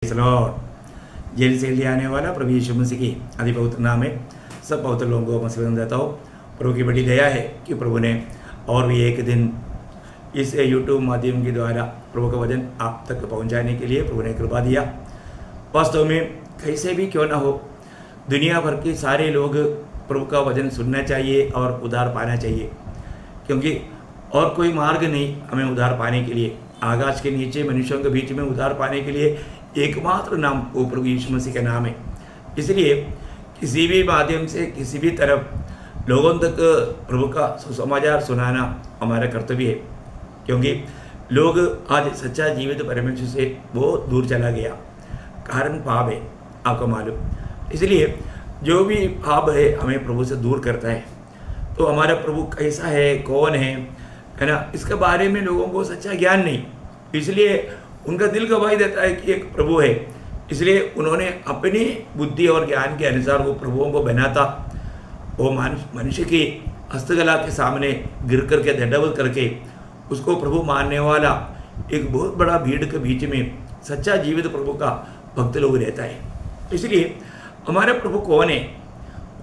Jail से ले आने वाला प्रभु यीशु मसीह की अति पवित्र नाम में सब पवित्र लोगों को मैं देता हूँ। प्रभु की बड़ी दया है कि प्रभु ने और भी एक दिन इस यूट्यूब माध्यम के द्वारा प्रभु का वचन आप तक पहुंचाने के लिए प्रभु ने कृपा दिया। वास्तव में कैसे भी क्यों ना हो, दुनिया भर के सारे लोग प्रभु का वचन सुनना चाहिए और उद्धार पाना चाहिए, क्योंकि और कोई मार्ग नहीं हमें उद्धार पाने के लिए। आकाश के नीचे मनुष्यों के बीच में उद्धार पाने के लिए एकमात्र नाम वो प्रभु यीशु मसीह का नाम है। इसलिए किसी भी माध्यम से किसी भी तरफ लोगों तक प्रभु का सुसमाचार सुनाना हमारा कर्तव्य है, क्योंकि लोग आज सच्चा जीवित परमेश्वर से बहुत दूर चला गया। कारण पाप है, आपको मालूम। इसलिए जो भी पाप है हमें प्रभु से दूर करता है। तो हमारा प्रभु कैसा है, कौन है ना, इसके बारे में लोगों को सच्चा ज्ञान नहीं। इसलिए उनका दिल गवाही देता है कि एक प्रभु है। इसलिए उन्होंने अपनी बुद्धि और ज्ञान के अनुसार वो प्रभुओं को बनाता। वो मनुष्य की हस्तकला के सामने गिर करके दंडवत करके उसको प्रभु मानने वाला एक बहुत बड़ा भीड़ के बीच में सच्चा जीवित प्रभु का भक्त लोग रहता है। इसलिए हमारा प्रभु कौन है,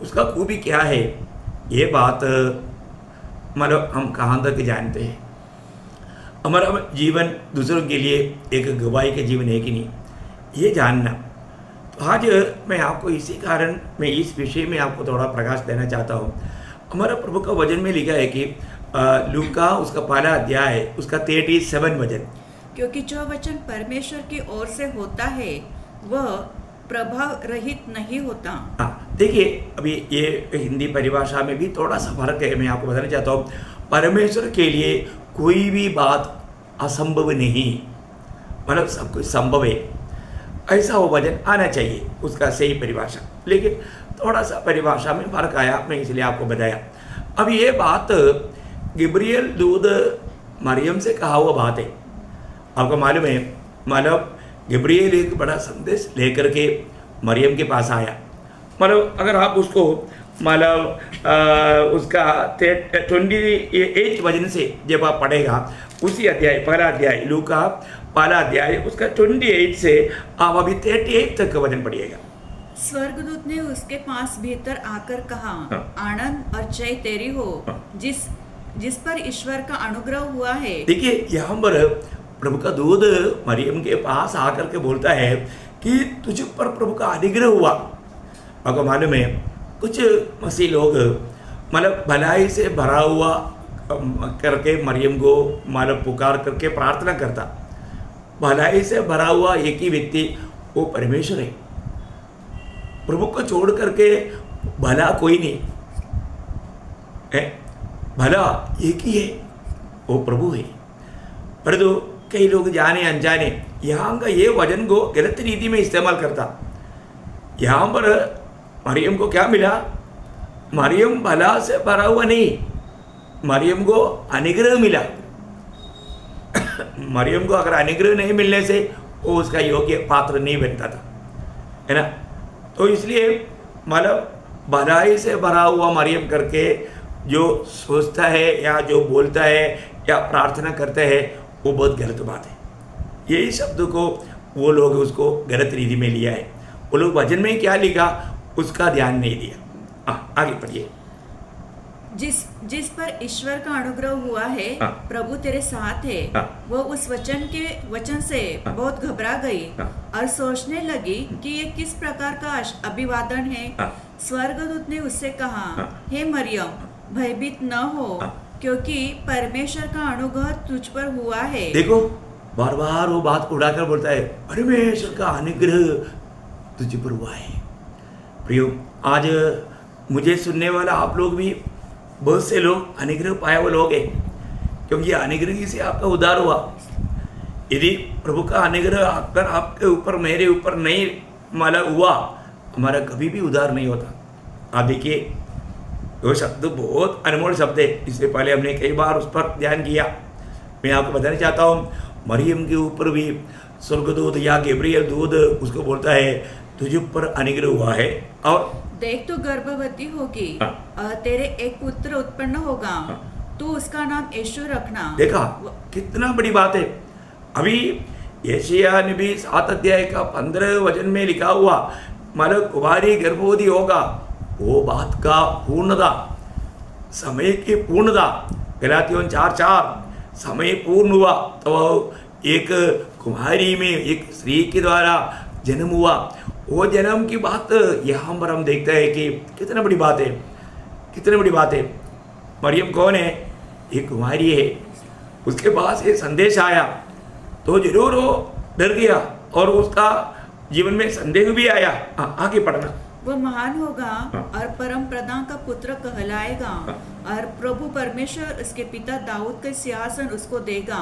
उसका खूबी क्या है, ये बात मतलब हम कहाँ तक जानते हैं। हमारा जीवन दूसरों के लिए एक गवाही के जीवन है कि नहीं, ये जानना। तो आज मैं आपको इसी कारण मैं इस विषय में आपको थोड़ा प्रकाश देना चाहता हूँ। हमारा प्रभु का वचन में लिखा है कि लूका उसका पहला अध्याय उसका 37 वचन, क्योंकि जो वचन परमेश्वर की ओर से होता है वह प्रभाव रहित नहीं होता। हाँ, देखिए अभी ये हिंदी परिभाषा में भी थोड़ा सा फर्क है। मैं आपको बताना चाहता हूँ, परमेश्वर के लिए कोई भी बात असंभव नहीं, मतलब सब कुछ संभव है। ऐसा वो वचन आना चाहिए, उसका सही परिभाषा। लेकिन थोड़ा सा परिभाषा में फर्क आया, मैं इसलिए आपको बताया। अब ये बात गब्रियल दूत मरियम से कहा हुआ बात है। आपको मालूम है, मतलब गब्रियल एक बड़ा संदेश लेकर के मरियम के पास आया। मतलब अगर आप उसको मतलब उसका 28 वचन से जब आप पढ़ेगा, उसी अध्याय पहला अध्याय लूका पहला अध्याय उसका 28 से आप अभी 38 तक का वचन पढ़िएगा। स्वर्गदूत ने उसके पास भीतर आकर कहा, आनंद और जय तेरी हो, जिस पर ईश्वर का अनुग्रह हुआ है। देखिए यहाँ पर प्रभु का दूत मरियम के पास आकर के बोलता है कि तुझ पर प्रभु का अनुग्रह हुआ। आपको मालूम है, कुछ मसीह लोग मतलब भलाई से भरा हुआ करके मरियम को मतलब पुकार करके प्रार्थना करता। भलाई से भरा हुआ एक ही व्यक्ति वो परमेश्वर है। प्रभु को छोड़ करके भला कोई नहीं है, भला एक ही है, वो प्रभु है। परंतु कई लोग जाने अनजाने यहाँ का ये वचन को गलत रीति में इस्तेमाल करता। यहाँ पर मरियम को क्या मिला, मरियम भला से भरा हुआ नहीं, मरियम को अनुग्रह मिला। मरियम को अगर अनुग्रह नहीं मिलने से वो उसका योग्य पात्र नहीं बनता था, है ना। तो इसलिए मतलब भलाई से भरा हुआ मरियम करके जो सोचता है या जो बोलता है या प्रार्थना करता है, वो बहुत गलत बात है। यही शब्द को वो लोग उसको गलत रीति में लिया है। वो लोग वचन में क्या लिखा उसका ध्यान नहीं दिया। आगे पढ़िए। जिस पर ईश्वर का अनुग्रह हुआ है, प्रभु तेरे साथ है। वो उस वचन से बहुत घबरा गई और सोचने लगी कि ये किस प्रकार का अभिवादन है। स्वर्गदूत ने उससे कहा, हे मरियम, भयभीत न हो, क्योंकि परमेश्वर का अनुग्रह तुझ पर हुआ है। देखो बार बार वो बात उड़ाकर बोलता है, परमेश्वर का अनुग्रह तुझ पर हुआ है। प्रियो, आज मुझे सुनने वाला आप लोग भी बहुत से लोग अनुग्रह पाए हुए लोग हैं, क्योंकि अनुग्रह से आपका उद्धार हुआ। यदि प्रभु का अनुग्रह अगर आपके ऊपर मेरे ऊपर नहीं माला हुआ, हमारा कभी भी उद्धार नहीं होता। आप देखिए, वो शब्द बहुत अनमोल शब्द है। इससे पहले हमने कई बार उस पर ध्यान किया। मैं आपको बताना चाहता हूँ, मरियम के ऊपर भी स्वर्गदूत या गब्रियल दूत उसको बोलता है, तुझे पर अनुग्रह हुआ है और देख तू गर्भवती होगी, तेरे एक पुत्र उत्पन्न होगा, तू उसका नाम यीशु रखना। देखा कितना बड़ी बात है। अभी यशायाह नबी 7 अध्याय का 15 वचन में लिखा हुआ, मतलब कुमारी गर्भवती होगा, वो बात का पूर्णता, समय की पूर्णता। गलातियों 4:4 समय पूर्ण हुआ तो एक कुमारी में एक स्त्री के द्वारा जन्म हुआ। वो जन्म की बात यहाँ पर हम देखते हैं कि कितनी बड़ी बात है, कितनी बड़ी बात है। मरियम कौन है? एक कुमारी है। उसके पास ये संदेश आया तो जरूर वो डर गया और उसका जीवन में संदेह भी आया। आगे पढ़ना। वो महान होगा और परम प्रधान का पुत्र कहलाएगा और प्रभु परमेश्वर उसके पिता दाऊद का सिंहासन उसको देगा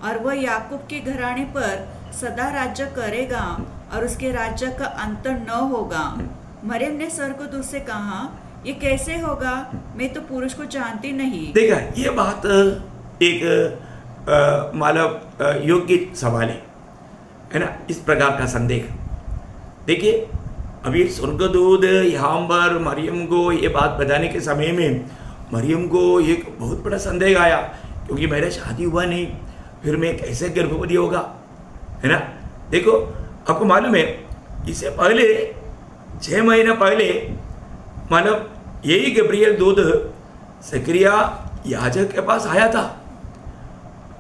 और वह याकूब के घराने पर सदा राज्य करेगा और उसके राज्य का अंत न होगा। मरियम ने स्वर्गदूत से कहा, ये कैसे होगा? मैं तो पुरुष को जानती नहीं। देखा, ये बात एक मतलब योग्य सवाल है ना, इस प्रकार का संदेह। देखिए, अभी स्वर्गदूत यहाँ पर मरियम को ये बात बताने के समय में मरियम को एक बहुत बड़ा संदेह आया, क्योंकि मेरा शादी हुआ नहीं, फिर मैं कैसे गर्भवती होगा, है ना। देखो, आपको मालूम है, इससे पहले 6 महीना पहले मतलब यही गब्रियल दूत जकरिया याजक के पास आया था।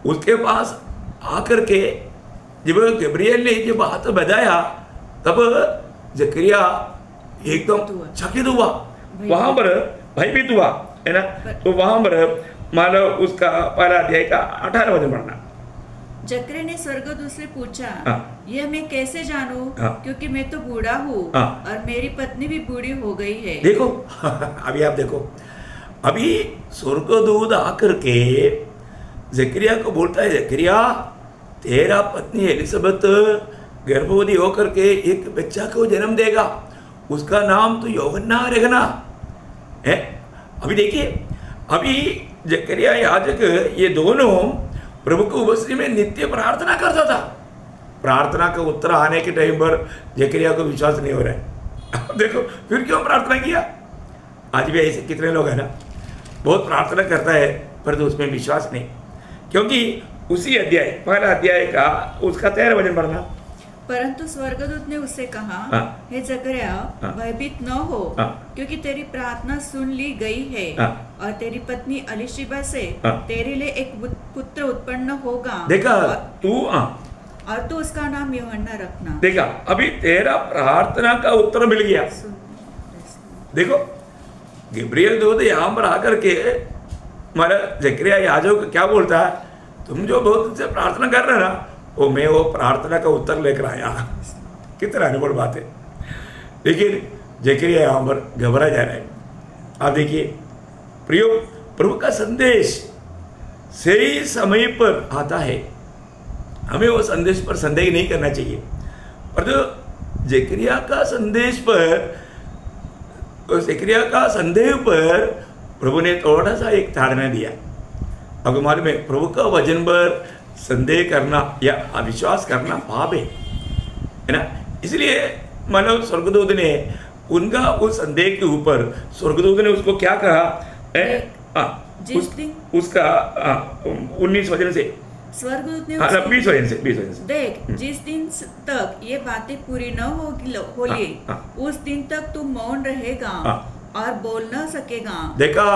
उसके पास आकर के जब गब्रियल ने ये बात बताया तब जकरिया एकदम चकित हुआ, वहां पर भयभीत हुआ, है ना। तो वहां पर मानो उसका पहला अध्याय का 18 वचन पढ़ना। जकरिया ने स्वर्गदूत से पूछा, यह मैं कैसे जानूं, क्योंकि मैं तो बूढ़ा हूँ और मेरी पत्नी भी बूढ़ी हो गई है। देखो अभी आप देखो, अभी स्वर्गदूत आकर के जकरिया को बोलता है, जकरिया तेरा पत्नी एलिजबेथ गर्भवती होकर के एक बच्चा को जन्म देगा, उसका नाम तो यूहन्ना रखना है। अभी देखिए, अभी जकरिया याजक ये दोनों प्रभु को उपस्थिति में नित्य प्रार्थना करता था। प्रार्थना का उत्तर आने के टाइम पर जकरिया को विश्वास नहीं हो रहा है। अब देखो, फिर क्यों प्रार्थना किया? आज भी ऐसे कितने लोग हैं ना, बहुत प्रार्थना करता है पर तो उसमें विश्वास नहीं, क्योंकि उसी अध्याय पहला अध्याय का उसका 13 वचन पढ़ना। परंतु स्वर्गदूत ने उससे कहा, हे जकरिया, भयभीत न हो, क्योंकि तेरी प्रार्थना सुन ली गई है और तेरी पत्नी एलिशबा से तेरे लिए एक पुत्र उत्पन्न होगा। देखा तू, और तू उसका नाम यूहन्ना रखना। देखा, अभी तेरा प्रार्थना का उत्तर मिल गया। देखो, गब्रियल दूत यहाँ पर आकर के हमारा जकरिया याजक क्या बोलता है, तुम जो बहुत से प्रार्थना कर रहे ना, मैं वो प्रार्थना का उत्तर लेकर आया। कितना अनुभव बात है। लेकिन जकरिया यहाँ पर घबरा जा रहा है। आप देखिए प्रियो, प्रभु का संदेश सही समय पर आता है, हमें वो संदेश पर संदेह नहीं करना चाहिए। पर जो जकरिया का संदेश पर, जकरिया का संदेह पर प्रभु ने थोड़ा सा एक ताड़ना दिया। अब हमारे में प्रभु का वचन पर संदेह करना या अविश्वास करना पाप है ना। इसलिए मानो स्वर्गदूत ने उनका उस संदेह के ऊपर, स्वर्गदूत ने उसको क्या कहा, उसका 19 वचन से, स्वर्गदूत ने 20 वचन से देख, जिस दिन तक ये बातें पूरी न होगी उस दिन तक तू मौन रहेगा और बोल न सकेगा। देखा,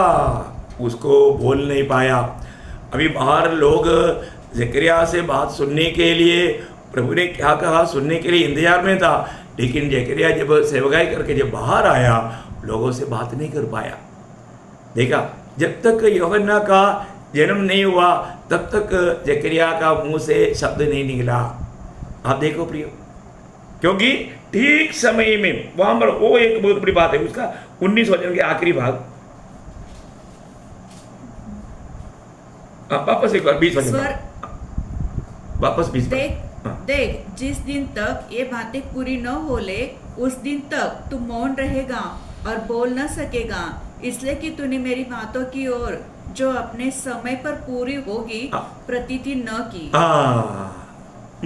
उसको बोल नहीं पाया। अभी बाहर लोग जकरिया से बात सुनने के लिए, प्रभु ने क्या कहा सुनने के लिए इंतजार में था, लेकिन जकरिया जब सेवकाई करके जब बाहर आया, लोगों से बात नहीं कर पाया। देखा, जब तक यूहन्ना का जन्म नहीं हुआ तब तक जकरिया का मुंह से शब्द नहीं निकला। आप देखो प्रियो, क्योंकि ठीक समय में वहां पर वो एक बहुत बड़ी बात है, उसका 19 वचन के आखिरी भाग, वापस एक बार 20 वचन, वापस 20। देख, जिस दिन तक ये बातें पूरी न होले उस दिन तक तू मौन रहेगा और बोल न सकेगा, इसलिए कि तूने मेरी बातों की ओर जो अपने समय पर पूरी होगी प्रतीति न की।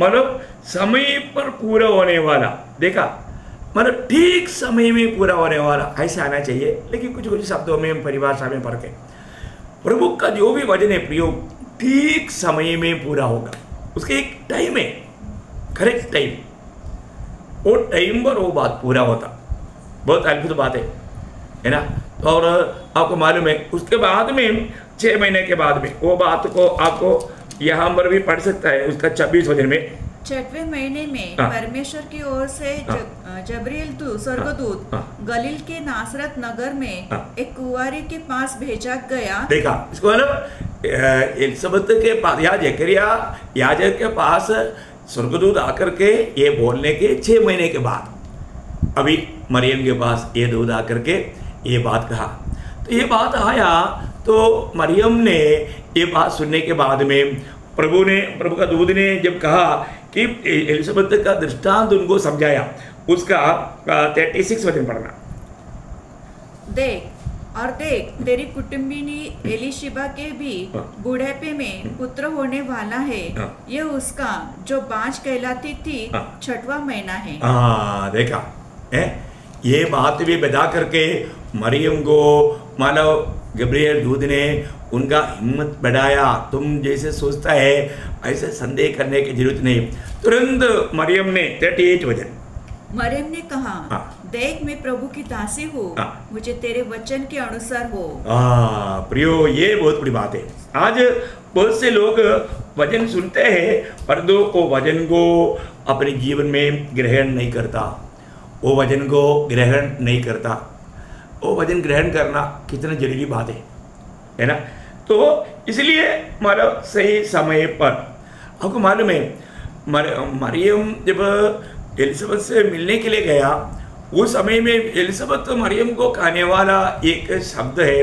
मतलब समय पर पूरा होने वाला, देखा, मतलब ठीक समय में पूरा होने वाला ऐसे आना चाहिए। लेकिन कुछ कुछ शब्दों में, परिभाषा में फर्क है। प्रभु का जो भी वचन है प्रियो, ठीक समय में पूरा होगा, उसके एक टाइम है। करेक्ट टाइम, वो टाइम पर वो बात पूरा होता। बहुत अद्भुत बात है ना। और आपको मालूम है उसके बाद में 6 महीने के बाद में वो बात को आपको यहाँ पर भी पढ़ सकता है उसका 26 वचन में। 6वें महीने में परमेश्वर की ओर से जबरील स्वर्गदूत गलील के नासरत नगर में एक कुंवारी के पास भेजा गया। देखा इसको मतलब एलिसबेथ के पास या जकरिया याजक के पास स्वर्गदूत आकर के ये बोलने के 6 महीने के बाद अभी मरियम के पास ये दूत आकर के ये बात कहा। तो ये बात आया तो मरियम ने ये बात सुनने के बाद में प्रभु का दूत ने जब कहा कि एलिसबेथ का दृष्टांत उनको समझाया, उसका 36 वचन पढ़ना। देख तेरी कुटुंबिनी एलिशिबा के भी बुढ़ापे में पुत्र होने वाला है, ये उसका जो बाँझ कहलाती थी 6वां महीना है। देखा है, ये बात भी बता करके मरियम को मानो गब्रियल दूत ने उनका हिम्मत बढ़ाया। तुम जैसे सोचता है ऐसे संदेह करने की जरूरत नहीं। तुरंत मरियम ने 38 वचन मरियम ने कहा, देख मैं प्रभु की दासी हूँ, मुझे तेरे वचन के अनुसार हो। प्रियो, ये बहुत बड़ी बात है। आज बहुत से लोग वचन सुनते हैं परंतु वो वचन को अपने जीवन में ग्रहण नहीं करता, वो वचन को ग्रहण नहीं करता। वो वचन ग्रहण करना कितना जरूरी बात है ना। तो इसलिए मतलब सही समय पर आपको मालूम है मरियम जब एलिसबेथ से मिलने के लिए गया, उस समय में एलिसबेथ मरियम को कहने वाला एक शब्द है,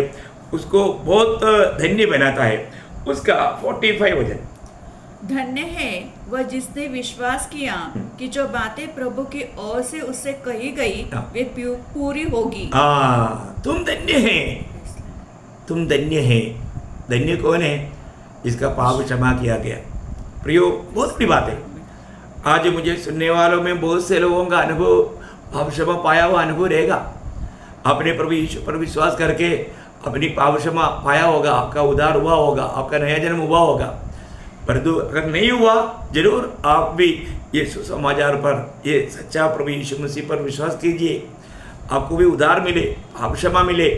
उसको बहुत धन्य बनाता है। उसका 45 वचन, धन्य है वह जिसने विश्वास किया कि जो बातें प्रभु की ओर से उससे कही गई वे पूरी होगी। तुम धन्य है, तुम धन्य है। धन्य कौन है? जिसका पाप क्षमा किया गया। प्रियो, बहुत बड़ी बात है। आज मुझे सुनने वालों में बहुत से लोगों का अनुभव, पाप क्षमा पाया हुआ अनुभव रहेगा। अपने प्रभु यीशु पर विश्वास करके अपनी पाप क्षमा पाया होगा, आपका उद्धार हुआ होगा, आपका नया जन्म हुआ होगा। परंतु अगर नहीं हुआ, जरूर आप भी ये सुसमाचार पर, ये सच्चा प्रभु यीशु मसीह पर विश्वास कीजिए, आपको भी उद्धार मिले, पाप क्षमा मिले।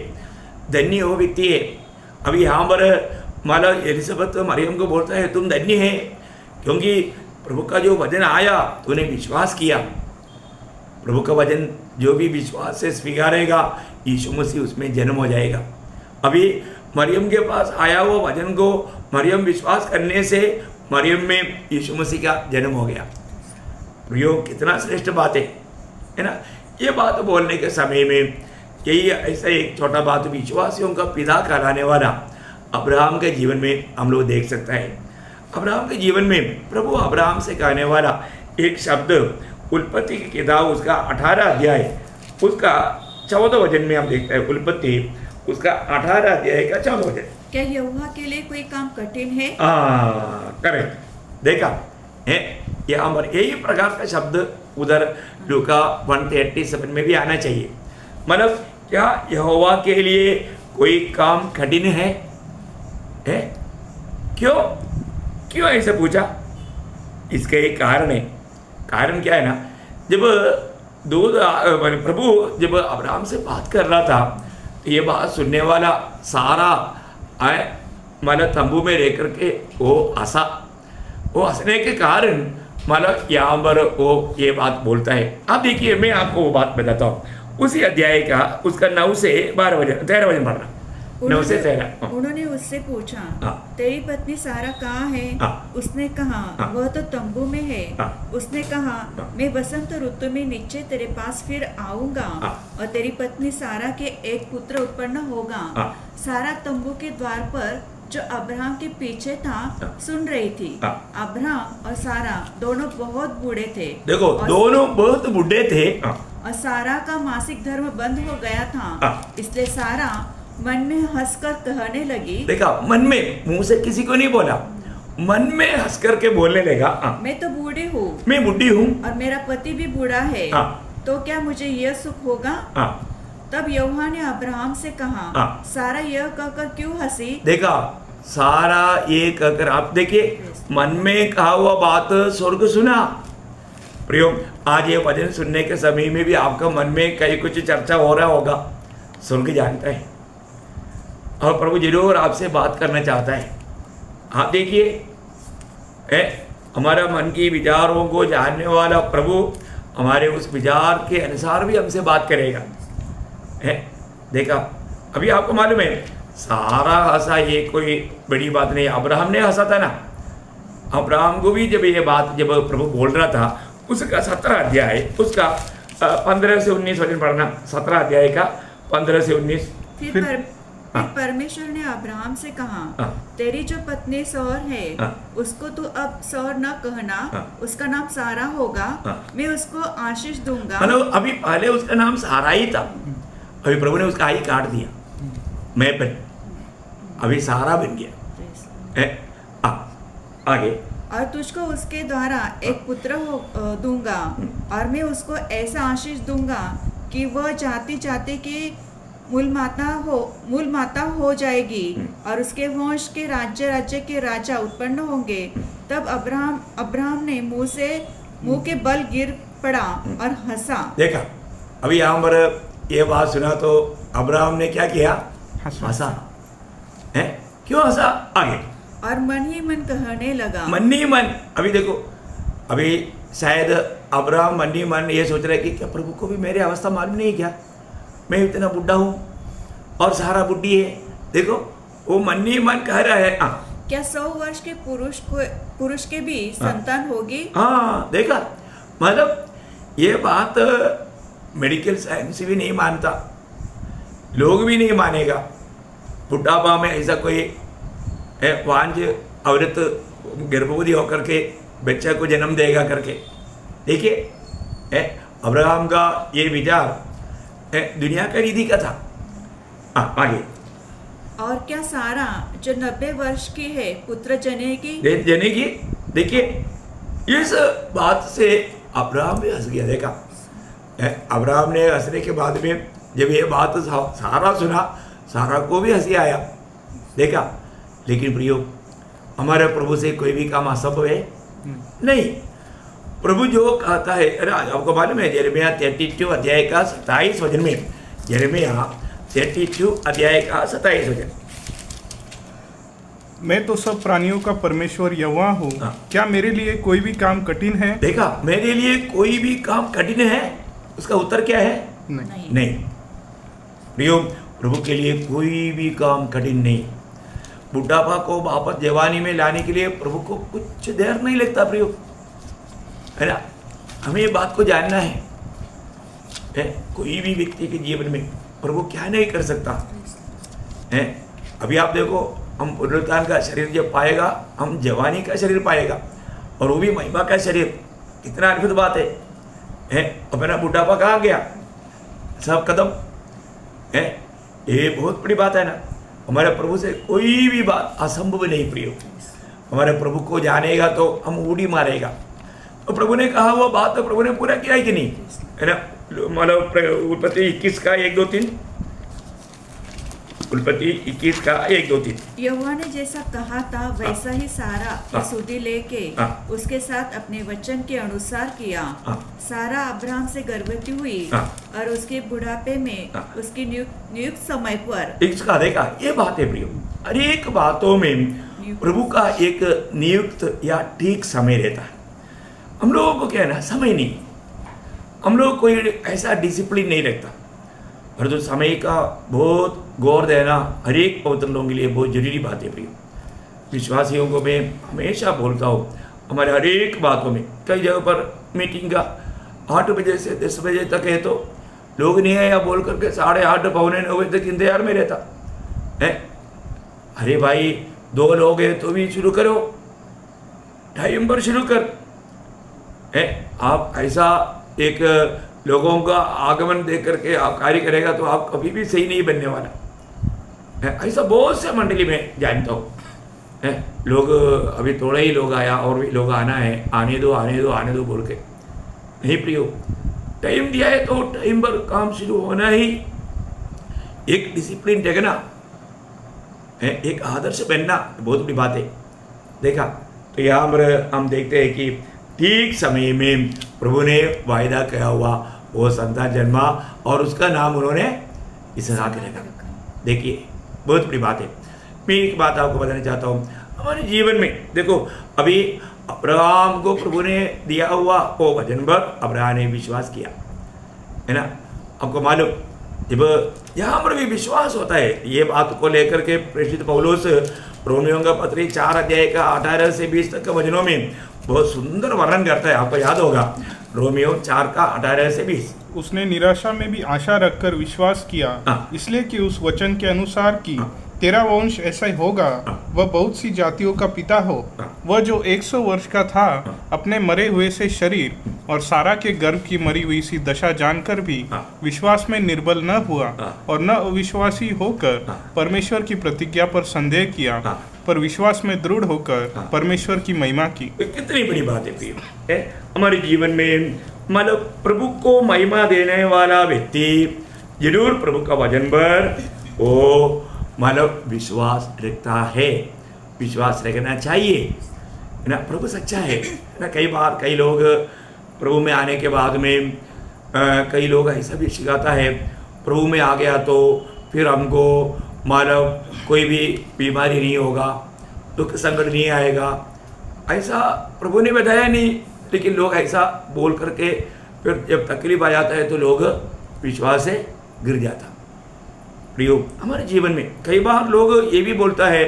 धन्य हो व्यक्ति है। अभी यहाँ पर माला एलिसबेथ मरियम को बोलता है तुम धन्य है, क्योंकि प्रभु का जो वचन आया तूने विश्वास किया। प्रभु का वचन जो भी विश्वास से स्वीकारेगा, यीशु मसीह उसमें जन्म हो जाएगा। अभी मरियम के पास आया हुआ वचन को मरियम विश्वास करने से मरियम में यीशु मसीह का जन्म हो गया। प्रियो, कितना श्रेष्ठ बात है ना। ये बात बोलने के समय में यही ऐसा एक छोटा बात विश्वासियों का पिता कहलाने वाला अब्राहम के जीवन में हम लोग देख सकते हैं। अब्राहम के जीवन में प्रभु अब्राहम से कहने वाला एक शब्द उत्पत्ति की किताब उसका 18 अध्याय उसका 14 वचन में हम देखते हैं। उत्पत्ति उसका 18 अध्याय का 14 वचन। क्या यहोवा के लिए कोई काम कठिन है? करेक्ट। देखा है, यहाँ पर यही प्रकार का शब्द उधर लूका 1:37 में भी आना चाहिए। मतलब क्या यहोवा के लिए कोई काम कठिन है? क्यों ऐसे पूछा? इसका एक कारण है। कारण क्या है ना, जब प्रभु जब अब्राहम से बात कर रहा था तो ये बात सुनने वाला सारा मतलब तंबू में रह करके वो हंसने के कारण मतलब यहाँ पर वो ये बात बोलता है। अब देखिए, मैं आपको वो बात बताता हूँ। उसी अध्याय का उसका 9 से 12 वचन 13 वचन पढ़ना। 9 से 13। उन्होंने उससे पूछा, तेरी पत्नी सारा कहाँ है? उसने कहा, वह तो तंबू में है। उसने कहा, मैं वसंत ऋतु में नीचे तेरे पास फिर आऊंगा और तेरी पत्नी सारा के एक पुत्र उत्पन्न होगा। सारा तंबू के द्वार पर जो अब्राहम के पीछे था सुन रही थी। अब्राहम और सारा दोनों बहुत बूढ़े थे। देखो, दोनों बहुत बूढ़े थे और सारा का मासिक धर्म बंद हो गया था। इसलिए सारा मन में हंसकर कहने लगी। देखा, मन में, मुंह से किसी को नहीं बोला, मन में हंस करके बोलने लगा, मैं तो बूढ़ी हूँ, मैं बूढ़ी हूँ और मेरा पति भी बूढ़ा है, तो क्या मुझे यह सुख होगा? तब यहोवा ने अब्राहम से कहा, सारा यह कहकर क्यों हंसी? देखा, सारा ये कहकर, आप देखिए, मन में कहा हुआ बात स्वर्ग सुना, प्रियो, आज ये वचन सुनने के समय में भी आपका मन में कहीं कुछ चर्चा हो रहा होगा, सुन के जानता है, और प्रभु जरूर आपसे बात करना चाहता है। आप देखिए, हमारा मन की विचारों को जानने वाला प्रभु हमारे उस विचार के अनुसार भी हमसे बात करेगा। देखा, अभी आपको मालूम है, सारा हंसा, ये कोई बड़ी बात नहीं। अब्राहम ने हंसा था ना, अब्राहम को भी जब ये बात जब प्रभु बोल रहा था, उसका 17 अध्याय, उसका 15 से 19 वचन पढ़ना। 17 अध्याय का 15 से 19। फिर परमेश्वर ने अब्राहम से कहा, तेरी जो पत्नी सौर है, उसको तू अब सौर न कहना, उसका नाम सारा होगा, मैं उसको आशीष दूंगा। मतलब अभी पहले उसका नाम सारा ही था, अभी प्रभु ने उसका आई काट दिया, मैं बन, अभी सारा बन गया। आगे, और तुझको उसके द्वारा एक पुत्र दूंगा, और मैं उसको ऐसा आशीष दूंगा कि वह जाति जाति की मूल माता हो जाएगी, और उसके वंश के राज्य राज्य के राजा उत्पन्न होंगे। तब अब्राहम ने मुंह के बल गिर पड़ा और हंसा। देखा, अभी यहाँ पर ये बात सुना तो अब्राहम ने क्या किया? हंसा। है क्यों हंसा? आगे, और मन ही मन कहने लगा। मन ही मन, अभी देखो, अभी शायद अब्राहम मन ही मन ये सोच रहे कि क्या प्रभु को भी मेरी अवस्था मालूम नहीं क्या, मैं इतना बुढ़ा हूँ और सारा बुढ़ी है। देखो, वो मन ही मन कह रहा है, क्या 100 वर्ष के पुरुष के भी संतान होगी? हाँ, देखा, मतलब ये बात मेडिकल साइंस भी नहीं मानता, लोग भी नहीं मानेगा। बुढ़ापा में ऐसा कोई वांझ औरत गर्भवती होकर के बच्चा को जन्म देगा करके। देखिए, अब्राहम का ये विचार दुनिया का रीति का था। आगे, और क्या सारा जो 90 वर्ष की है पुत्र जनेगी? देखिए, इस बात से अब्राहम भी हंस गया। देखा, अब्राहम ने हंसने के बाद में जब ये बात सारा सुना, सारा को भी हंसी आया। देखा, लेकिन प्रियो, हमारे प्रभु से कोई भी काम असंभव है नहीं। प्रभु जो कहता है, अरे आपको मालूम है यिर्मयाह 32 अध्याय का 27 वचन में, यिर्मयाह 32 अध्याय का 27 वचन, मैं तो सब प्राणियों का परमेश्वर यहोवा हूँ, क्या मेरे लिए कोई भी काम कठिन है? देखा, मेरे लिए कोई भी काम कठिन है? उसका उत्तर क्या है? नहीं। प्रियो, प्रभु के लिए कोई भी काम कठिन नहीं। बुढ़ापा को वापस जवानी में लाने के लिए प्रभु को कुछ देर नहीं लगता प्रियो, है ना। हमें ये बात को जानना है, कोई भी व्यक्ति के जीवन में प्रभु क्या नहीं कर सकता है। अभी आप देखो, हम पुनरुत्थान का शरीर जब पाएगा, हम जवानी का शरीर पाएगा, और वो भी महिमा का शरीर। कितना अद्भुत बात है। अपना बुढ़ापा कहाँ गया? सब खत्म है। ये बहुत बड़ी बात है ना। हमारे प्रभु से कोई भी बात असंभव नहीं प्रियो। हमारे प्रभु को जानेगा तो हम उड़ी मारेगा। तो प्रभु ने कहा वो बात तो प्रभु ने पूरा किया है कि नहीं, है ना। मतलब उत्पत्ति 21 का 1, 2, 3, उत्पत्ति 21 का 1, 2, 3। यहोवा ने जैसा कहा था वैसा ही सारा सुधि लेके उसके साथ अपने वचन के अनुसार किया। सारा अब्राहम से गर्भवती हुई और उसके बुढ़ापे में उसकी नियुक्त समय पर। इसका देखा, ये बात है प्रियो, हर एक बातों में प्रभु का एक नियुक्त या ठीक समय रहता है। हम लोगों को क्या है ना, समय नहीं, हम लोग कोई ऐसा डिसिप्लिन नहीं रखता। और तो समय का बहुत गौर देना हर एक पवित्र लोगों के लिए बहुत जरूरी बात है प्रियो। विश्वासियों को मैं हमेशा बोलता हूँ, हमारे हर एक बातों में, कई जगह पर मीटिंग का 8 बजे से 10 बजे तक है तो लोग नहीं आया बोल करके 8:30 पौने 9 बजे तक इंतजार में रहता है। अरे भाई, 2 लोग हैं तो भी शुरू करो, टाइम पर शुरू कर। आप ऐसा एक लोगों का आगमन देख करके आप कार्य करेगा तो आप कभी भी सही नहीं बनने वाला। ऐसा बहुत से मंडली में जानता हूँ। लोग अभी थोड़ा ही लोग आया और भी लोग आना है, आने दो आने दो आने दो बोल के। नहीं प्रियो, टाइम दिया है तो टाइम पर काम शुरू होना ही। एक डिसिप्लिन जगना, एक आदर्श बनना बहुत बड़ी बात है। देखा, तो यहाँ पर हम देखते हैं कि ठीक समय में प्रभु ने वायदा किया हुआ वो संतान जन्मा और उसका नाम उन्होंने इसहाक रखा। देखिए बहुत बड़ी बात है। मैं एक बात आपको बताना चाहता हूँ, हमारे जीवन में देखो, अभी अब्राहम को प्रभु ने दिया हुआ वो वचन पर अब्राहम ने विश्वास किया, है ना। आपको मालूम, जब यहाँ पर भी विश्वास होता है, ये बात को लेकर के प्रेषित पौलुस रोमियों का पत्री 4 अध्याय का 18 से 20 तक के वचनों में बहुत सुंदर वर्णन करता है। आपको याद होगा, रोमियो 4 का 18 से 20। उसने निराशा में भी आशा रखकर विश्वास किया, इसलिए कि उस वचन के अनुसार कि तेरा वंश ऐसा ही होगा, वह बहुत सी जातियों का पिता हो। वह जो 100 वर्ष का था, अपने मरे हुए से शरीर और सारा के गर्भ की मरी हुई सी दशा जानकर भी विश्वास में निर्बल न हुआ और न अविश्वासी होकर परमेश्वर की प्रतिज्ञा पर संदेह किया, पर विश्वास में दृढ़ होकर परमेश्वर की महिमा की। कितनी बड़ी बात है प्रिय, हमारे जीवन में मतलब प्रभु को महिमा देने वाला व्यक्ति जरूर प्रभु का वचन पर वो मतलब विश्वास रखता है, विश्वास रखना चाहिए, है ना। प्रभु सच्चा है ना। कई बार कई लोग प्रभु में आने के बाद में कई लोग ऐसा भी सिखाता है, प्रभु में आ गया तो फिर हमको मतलब कोई भी बीमारी नहीं होगा, दुख संकट नहीं आएगा। ऐसा प्रभु ने बताया नहीं, लेकिन लोग ऐसा बोल करके फिर जब तकलीफ आ जाता है तो लोग विश्वास से गिर जाता। प्रियो, हमारे जीवन में कई बार लोग ये भी बोलता है,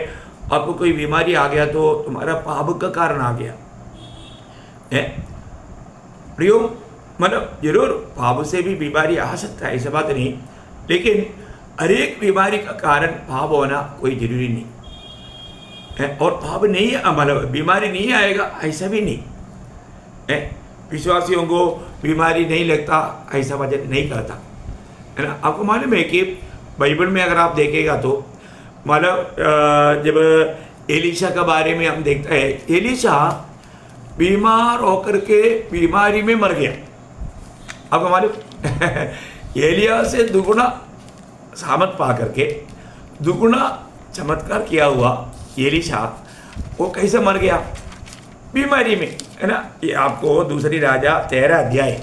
आपको कोई बीमारी आ गया तो तुम्हारा पाप का कारण आ गया है। प्रियो, मतलब जरूर पाप से भी बीमारी आ सकता है, ऐसा बात नहीं, लेकिन हर एक बीमारी का कारण पाप होना कोई जरूरी नहीं है। और पाप नहीं, मतलब बीमारी नहीं आएगा ऐसा भी नहीं है। विश्वासियों को बीमारी नहीं लगता ऐसा वजह नहीं करता, है ना। आपको मालूम है कि बाइबल में अगर आप देखेगा तो मतलब जब एलिशा के बारे में हम देखते हैं, एलिशा बीमार होकर के बीमारी में मर गया। आपको मालूम एलिया से दुगुना सामत पा करके दुगुना चमत्कार किया हुआ एलिशा वो कैसे मर गया? बीमारी में, है ना। ये आपको दूसरी राजा 13 अध्याय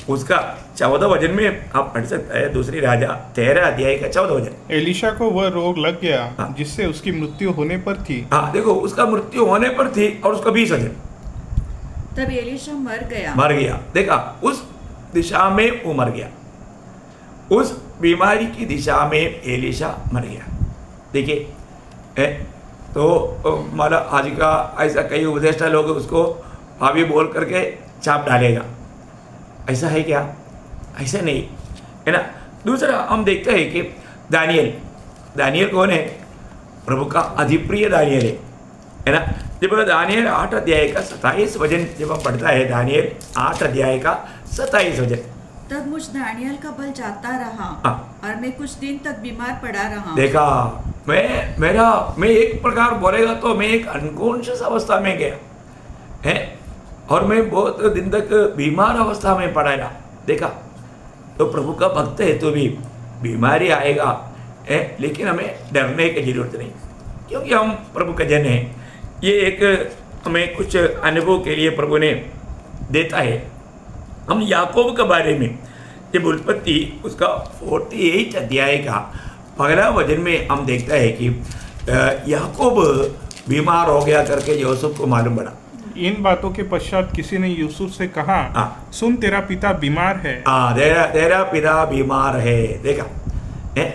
उसका 14 वचन में आप पढ़ सकते हैं। दूसरी राजा 13 अध्याय का 14 वचन। एलिशा को वह रोग लग गया जिससे उसकी मृत्यु होने पर थी। हाँ देखो, उसका मृत्यु होने पर थी और उसका 20 वचन। तब एलिशा मर गया। देखा, उस दिशा में वो मर गया, उस बीमारी की दिशा में एलिशा मर गया। देखिए, तो मतलब आज का ऐसा कई उपदेष्टा लोग उसको भाभी बोल करके चाप डालेगा, ऐसा है क्या? ऐसा नहीं, है ना। दूसरा हम देखते हैं कि दानियल कौन है? प्रभु का अधिप्रिय दानियल है ना। जब दानियल 8 अध्याय का 27 वचन जब हम पढ़ता है, दानियल 8 अध्याय का 27 वचन। तब मुझ दानियल का बल जाता रहा और मैं कुछ दिन तक बीमार पड़ा रहा। देखा, मैं एक प्रकार बोलेगा तो मैं एक अनकॉन्शियस अवस्था में गया है और मैं बहुत दिन तक बीमार अवस्था में पड़ा रहा। देखा, तो प्रभु का भक्त है तो भी बीमारी आएगा है, लेकिन हमें डरने की जरूरत नहीं, क्योंकि हम प्रभु का जन हैं। ये एक हमें कुछ अनुभव के लिए प्रभु ने देता है। हम याकूब के बारे में जब उत्पत्ति उसका 48 अध्याय का पहला वचन में हम देखता है कि याकूब बीमार हो गया करके यूसुफ को मालूम पड़ा। इन बातों के पश्चात किसी ने यूसुफ से कहा, सुन तेरा पिता बीमार है। तेरा पिता बीमार है। देखा है?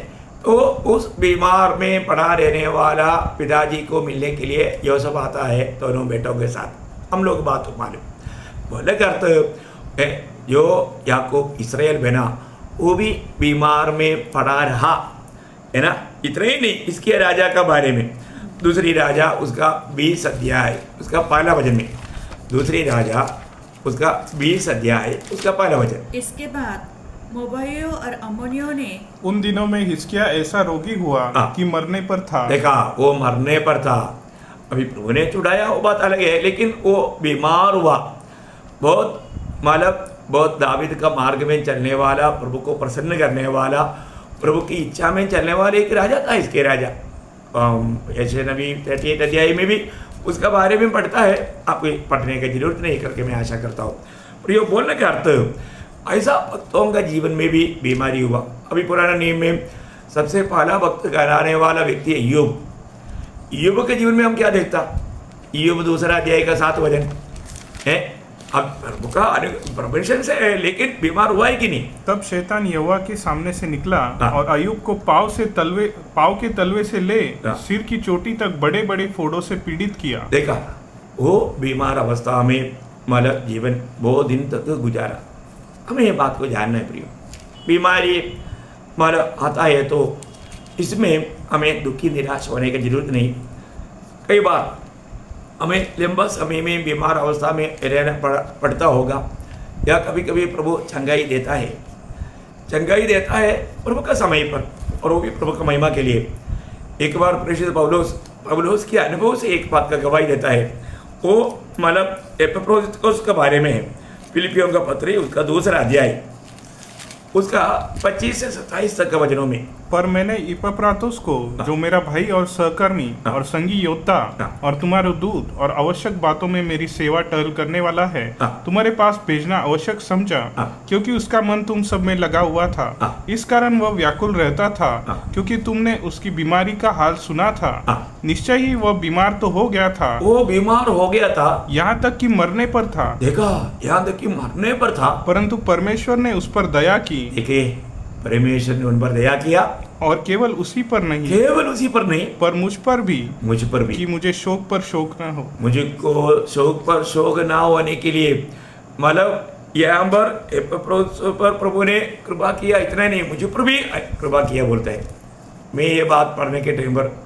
तो उस बीमार में पड़ा रहने वाला पिताजी को मिलने के लिए यूसुफ आता है दोनों बेटों के साथ। हम लोग बात मालूम बोले करते जो याकूब इस्राएल बना वो भी बीमार में पड़ा रहा, है ना। इतना ही नहीं, इसके राजा का बारे में दूसरी राजा उसका 20 अध्याय उसका पहला वचन में, दूसरी राजा उसका 20 अध्याय उसका पहला वचन। इसके बाद मोबाइयों और अम्मोनियों ने उन दिनों में हिजकिय्याह ऐसा रोगी हुआ कि मरने पर था। देखा, वो मरने पर था। अभी प्रभु ने छुड़ाया वो बात अलग है, लेकिन वो बीमार हुआ। बहुत मतलब बहुत दावीद का मार्ग में चलने वाला, प्रभु को प्रसन्न करने वाला, प्रभु की इच्छा में चलने वाला एक राजा था। इसके राजा ऐसे नबी 38 अध्याय में भी उसका बारे में पढ़ता है, आपको पढ़ने की जरूरत नहीं करके मैं आशा करता हूँ। पर ये बोलने का अर्थ ऐसा भक्तों का जीवन में भी बीमारी हुआ। अभी पुराने नियम में सबसे पहला भक्त कहलाने वाला व्यक्ति है ईयोब। ईयोब के जीवन में हम क्या देखता? ईयोब 2 अध्याय का 7 वचन है, अब प्रभु का परमिशन से है, लेकिन बीमार हुआ है कि नहीं? तब शैतान यहोवा के सामने से निकला और अय्यूब को पाँव के तलवे से ले सिर की चोटी तक बड़े बड़े फोड़ों से पीड़ित किया। देखा, वो बीमार अवस्था में मतलब जीवन बहुत दिन तक गुजारा। हमें ये बात को जानना है प्रियो, बीमारी मतलब आता है तो इसमें हमें दुखी निराश होने की जरूरत नहीं। कई बार हमें लंबा समय में बीमार अवस्था में रहना पड़ता होगा, या कभी कभी प्रभु चंगाई देता है, प्रभु का समय पर, और वो भी प्रभु का महिमा के लिए। एक बार प्रेषित पौलुस के अनुभव से एक बात का गवाही देता है। वो मतलब एपफ्रोदितुस के बारे में है। फिलिपियों का पत्र उसका 2 अध्याय उसका 25 से 27 तक का वचनों में, पर मैंने इपफ्रातुस को, जो मेरा भाई और सहकर्मी और संगी योद्धा और तुम्हारे दूत और आवश्यक बातों में मेरी सेवा टहल करने वाला है, तुम्हारे पास भेजना आवश्यक समझा, क्योंकि उसका मन तुम सब में लगा हुआ था। इस कारण वह व्याकुल रहता था, क्योंकि तुमने उसकी बीमारी का हाल सुना था। निश्चय ही वह बीमार तो हो गया था, वो बीमार हो गया था, यहाँ तक कि मरने पर था। देखा, यहाँ तक कि मरने पर था, परंतु परमेश्वर ने उस पर दया की। देखिए, परमेश्वर ने उन पर दया किया, और केवल उसी पर नहीं, पर मुझ पर भी कि मुझे शोक पर शोक न हो। मुझको शोक पर शोक ना होने के लिए, मतलब यहाँ पर एपफ्रोदितुस पर प्रभु ने कृपा किया, इतना नहीं मुझ पर भी कृपा किया बोलता है। मैं ये बात पढ़ने के टाइम पर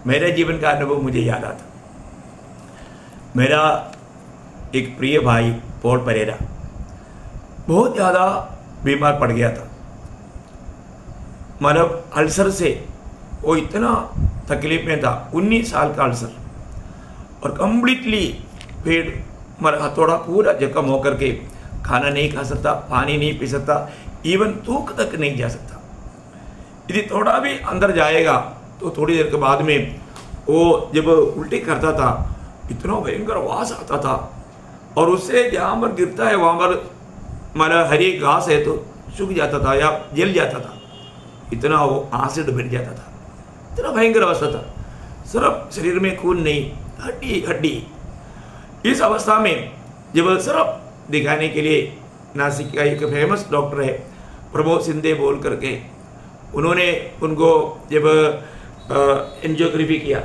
मेरे जीवन का अनुभव मुझे याद आता। मेरा एक प्रिय भाई पॉल परेरा बहुत ज़्यादा बीमार पड़ गया था, मतलब अल्सर से वो इतना तकलीफ में था। 19 साल का अल्सर, और कम्प्लीटली पेट मरा, हथौड़ा पूरा जख्म होकर के खाना नहीं खा सकता, पानी नहीं पी सकता, इवन थूक तक नहीं जा सकता। यदि थोड़ा भी अंदर जाएगा तो थोड़ी देर के बाद में वो जब उल्टी करता था, इतना भयंकर वास आता था, और उससे जहाँ पर गिरता है वहाँ पर मतलब हरी घास है तो सूख जाता था या जल जाता था, इतना वो एसिड बन जाता था, इतना भयंकर अवस्था था। सिर्फ शरीर में खून नहीं, हड्डी हड्डी। इस अवस्था में जब सिर्फ दिखाने के लिए नासिक का एक फेमस डॉक्टर है प्रमोद सिंधे बोल करके, उन्होंने उनको जब एंजियोग्राफी किया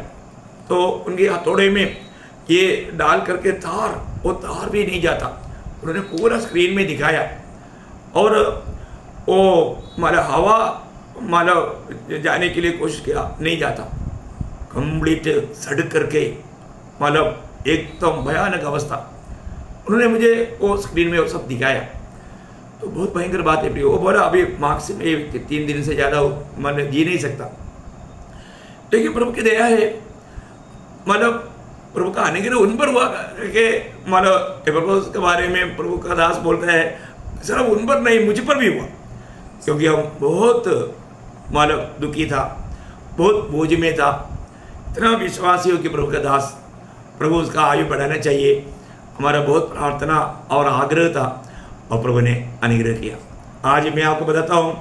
तो उनके हथौड़े में ये डाल करके वो तार भी नहीं जाता। उन्होंने पूरा स्क्रीन में दिखाया, और वो मतलब हवा मतलब जाने के लिए कोशिश किया, नहीं जाता, कंप्लीट सड़क करके, मतलब एकदम भयानक अवस्था। उन्होंने मुझे वो स्क्रीन में वो सब दिखाया, तो बहुत भयंकर बात है। वो बोला अभी मार्क्स में 3 दिन से ज़्यादा मन जी नहीं सकता, लेकिन प्रभु की दया है, मतलब प्रभु का अनुग्रह उन पर हुआ कि मतलब एपफ्रोदितुस के बारे में प्रभु का दास बोलता है, सिर्फ उन पर नहीं मुझ पर भी हुआ, क्योंकि हम बहुत मतलब दुखी था, बहुत बोझ में था। इतना विश्वासी हो कि प्रभु का दास, प्रभु उसका आयु बढ़ाना चाहिए, हमारा बहुत प्रार्थना और आग्रह था, और प्रभु ने अनुग्रह किया। आज मैं आपको बताता हूँ,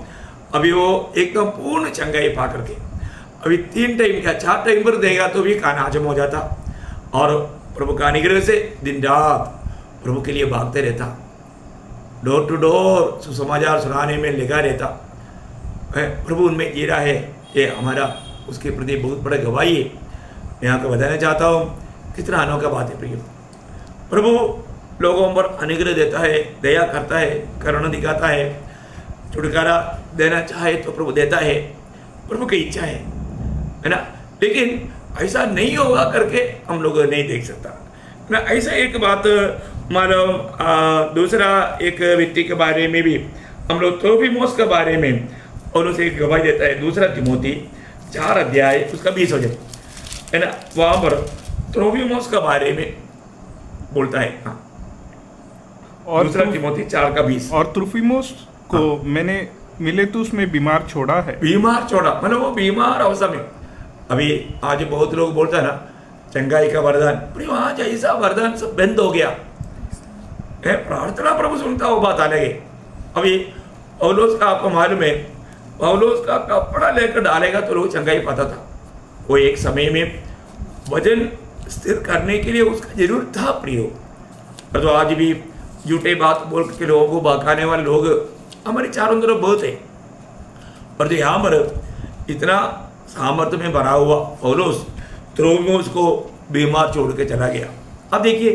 अभी वो एकदम पूर्ण चंगाई पा करके, अभी 3 टाइम क्या 4 टाइम पर देगा तो भी खाना हजम हो जाता, और प्रभु का अनुग्रह से दिन रात प्रभु के लिए भागते रहता, डोर टू डोर सुसमाचार सुनाने में लगा रहता। प्रभु उनमें जी रहा है, ये हमारा उसके प्रति बहुत बड़ा गवाही है। मैं आपको बताना चाहता हूँ कितना अनोखा बात है प्रिय। प्रभु लोगों पर अनुग्रह देता है, दया करता है, करुणा दिखाता है, छुटकारा देना चाहे तो प्रभु देता है, प्रभु की इच्छा है ना। लेकिन ऐसा नहीं होगा करके हम लोग नहीं देख सकता ना। ऐसा एक बात मानो दूसरा एक व्यक्ति के बारे में भी हम लोग त्रोफिमोस के बारे में और उसे एक गवाही देता है। 2 तिमोथी 4 अध्याय उसका 20 वचन है ना, वहाँ पर त्रोफिमोस के बारे में बोलता है। हाँ, और 2 तिमोथी 4 का 20। और त्रोफिमोस को मैंने मिलेतुस में बीमार छोड़ा है। बीमार छोड़ा मतलब वो बीमार अवस्था में। अभी आज बहुत लोग बोलता है ना, चंगाई का वरदान, आज ऐसा वरदान सब बंद हो गया है। प्रार्थना प्रभु सुनता वो बात अलग है। अभी पौलुस का आपको मालूम है, पौलुस का कपड़ा लेकर डालेगा तो लोग चंगाई पाता था। वो एक समय में वजन स्थिर करने के लिए उसका जरूर था प्रियो। पर तो आज भी झूठे बात बोल के लोगों को बहकाने वाले लोग हमारे चारों तरफ बहुत है। पर जो यहाँ पर इतना सामर्थ्य में भरा हुआ पौलुस त्रोफिमोस को बीमार छोड़ के चला गया। अब देखिए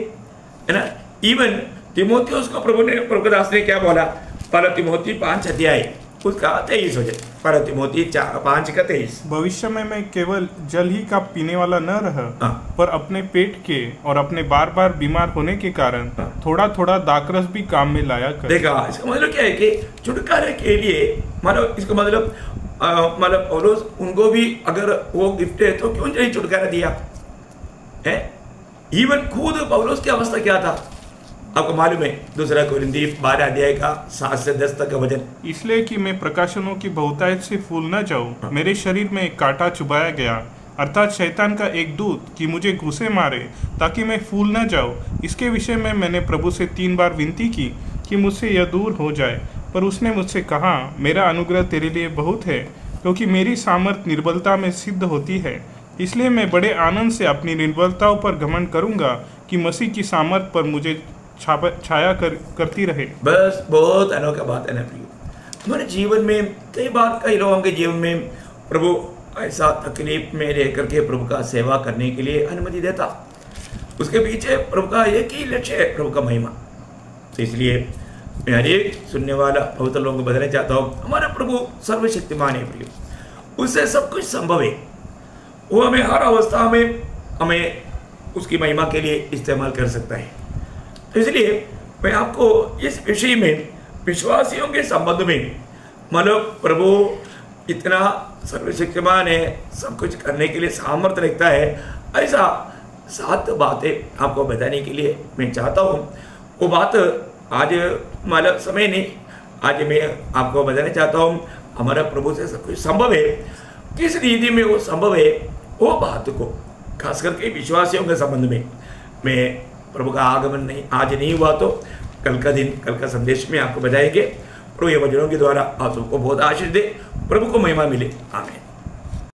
है ना, इवन तिमोथियुस को प्रभु के दास ने क्या बोला, पर तिमोथी 5 अध्याय उसका 23 हो जाए, पर तिमोथी 5 का 23। भविष्य में मैं केवल जल ही का पीने वाला न रहा, पर अपने पेट के और अपने बार बार बीमार होने के कारण थोड़ा थोड़ा दाखरस भी काम में लाया कर। देखा, इसका मतलब क्या है कि छुटकारे के लिए मतलब इसका मतलब पौलुस उनको भी अगर वो गिफ्ट है तो क्यों नहीं छुटकारा दिया है। इवन खुद पौलुस की अवस्था क्या था आपको मालूम है, 2 कोरिन्थी 12 अध्याय का 7 से 10 तक का वचन। इसलिए कि मैं प्रकाशनों की बहुतायत से फूल न जाऊं, मेरे शरीर में एक कांटा चुभाया गया, अर्थात शैतान का एक दूत कि मुझे घुसे मारे ताकि मैं फूल न जाऊं। इसके विषय में मैंने प्रभु से 3 बार विनती की कि मुझसे यह दूर हो जाए, पर उसने मुझसे कहा, मेरा अनुग्रह तेरे लिए बहुत है, क्योंकि मेरी सामर्थ निर्बलता में सिद्ध होती है। इसलिए मैं बड़े आनंद से अपनी निर्बलताओं पर घमंड करूंगा कि मसीह की सामर्थ पर मुझे छाया करती रहे। बस बहुत अनोखा बात है ना प्रियो, हमारे जीवन में कई बार कई लोगों के जीवन में प्रभु ऐसा तकलीफ में रह करके प्रभु का सेवा करने के लिए अनुमति देता। उसके पीछे प्रभु का एक ही लक्ष्य है, प्रभु का महिमा। तो इसलिए मैं हर एक सुनने वाला पवित्र लोगों को बताना चाहता हूँ, हमारा प्रभु सर्वशक्तिमान है प्रियो, उससे सब कुछ संभव है। वो हमें हर अवस्था में हमें उसकी महिमा के लिए इस्तेमाल कर सकता है। तो इसलिए मैं आपको इस विषय में विश्वासियों के संबंध में मतलब प्रभु इतना सर्वशक्तिमान है, सब कुछ करने के लिए सामर्थ्य रखता है, ऐसा 7 बातें आपको बताने के लिए मैं चाहता हूँ। वो बात आज मतलब समय नहीं, आज मैं आपको बताना चाहता हूँ हमारा प्रभु से सब कुछ संभव है। किस रीति में वो संभव है, वो बात को खास करके विश्वासियों के संबंध में मैं प्रभु का आगमन नहीं आज नहीं हुआ तो कल का दिन, कल का संदेश में आपको बताएंगे। प्रभु ये वचनों के द्वारा आप सबको बहुत आशीष दे, प्रभु को महिमा मिले। आमीन।